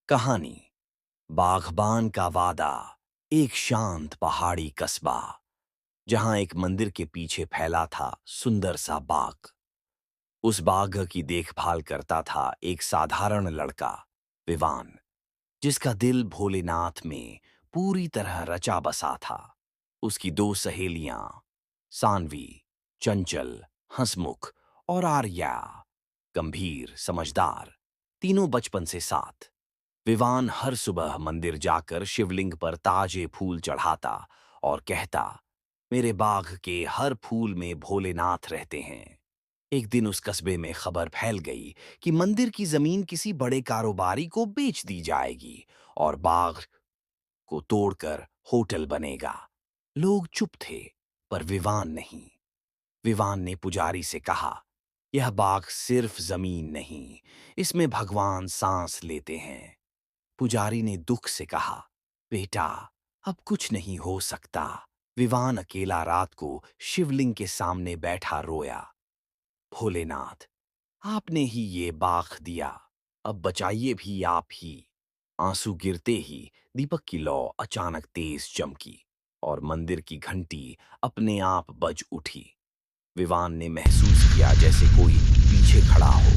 कहानी बागबान का वादा। एक शांत पहाड़ी कस्बा जहां एक मंदिर के पीछे फैला था सुंदर सा बाग। उस बाग की देखभाल करता था एक साधारण लड़का, विवान, जिसका दिल भोलेनाथ में पूरी तरह रचा बसा था। उसकी दो सहेलियां, सानवी, चंचल, हंसमुख और आर्या, गंभीर, समझदार, तीनों बचपन से साथ। विवान हर सुबह मंदिर जाकर शिवलिंग पर ताजे फूल चढ़ाता और कहता, मेरे बाग के हर फूल में भोलेनाथ रहते हैं। एक दिन उस कस्बे में खबर फैल गई कि मंदिर की जमीन किसी बड़े कारोबारी को बेच दी जाएगी और बाग को तोड़कर होटल बनेगा। लोग चुप थे, पर विवान नहीं। विवान ने पुजारी से कहा, यह बाग सिर्फ जमीन नहीं, इसमें भगवान सांस लेते हैं। पुजारी ने दुख से कहा, बेटा, अब कुछ नहीं हो सकता। विवान अकेला रात को शिवलिंग के सामने बैठा रोया। भोलेनाथ, आपने ही ये बाग दिया, अब बचाइए भी आप ही। आंसू गिरते ही दीपक की लौ अचानक तेज चमकी और मंदिर की घंटी अपने आप बज उठी। विवान ने महसूस किया जैसे कोई पीछे खड़ा हो।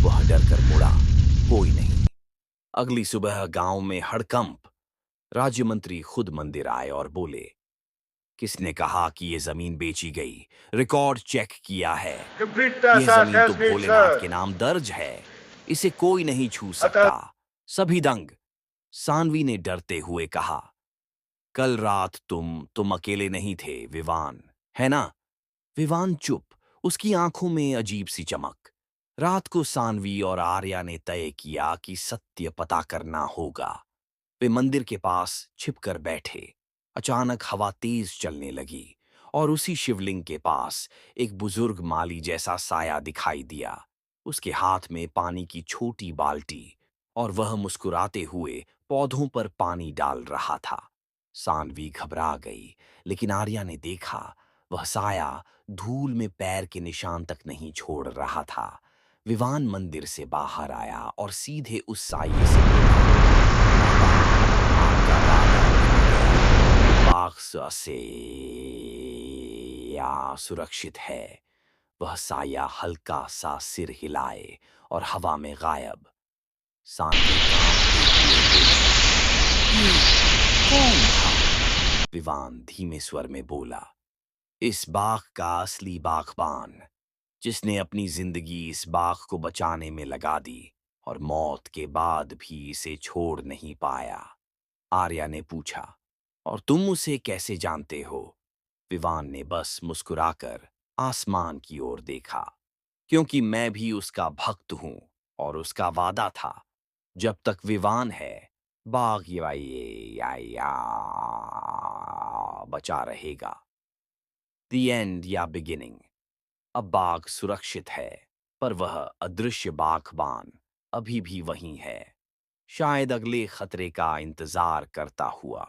वह डरकर मुड़ा, कोई नहीं। अगली सुबह गांव में हड़कंप। राज्य मंत्री खुद मंदिर आए और बोले, किसने कहा कि ये जमीन बेची गई? रिकॉर्ड चेक किया है। Complete यह task जमीन तो has been भोलेनाथ के served. नाम दर्ज है। इसे कोई नहीं छू अतः सकता। सभी दंग। सानवी ने डरते हुए कहा, कल रात तुम अकेले नहीं थे, विवान, है ना? विवान चुप, उसकी आंखों में अजीब सी चमक। रात को सानवी और आर्या ने तय किया कि सत्य पता करना होगा। वे मंदिर के पास छिपकर बैठे। अचानक हवा तेज चलने लगी और उसी शिवलिंग के पास एक बुजुर्ग माली जैसा साया दिखाई दिया। उसके हाथ में पानी की छोटी बाल्टी और वह मुस्कुराते हुए पौधों पर पानी डाल रहा था। सानवी घबरा गई, लेकिन आर्या ने देखा, वह साया धूल में पैर के निशान तक नहीं छोड़ रहा था। विवान मंदिर से बाहर आया और सीधे उस साये से बोला, आपका वादा निभ गया। बाग से या सुरक्षित है। वह साया हल्का सा सिर हिलाए और हवा में गायब। सानवी कांपते हुए बोली, ये कौन था? विवान धीमे स्वर में बोला, इस बाग का असली बागबान, जिसने अपनी जिंदगी इस बाग को बचाने में लगा दी और मौत के बाद भी इसे छोड़ नहीं पाया। आर्या ने पूछा, और तुम उसे कैसे जानते हो? विवान ने बस मुस्कुराकर आसमान की ओर देखा, क्योंकि मैं भी उसका भक्त हूं और उसका वादा था, जब तक विवान है, बाग या बचा रहेगा। द एंड या बिगिनिंग। अब बाग सुरक्षित है, पर वह अदृश्य बागबान अभी भी वहीं है, शायद अगले खतरे का इंतजार करता हुआ।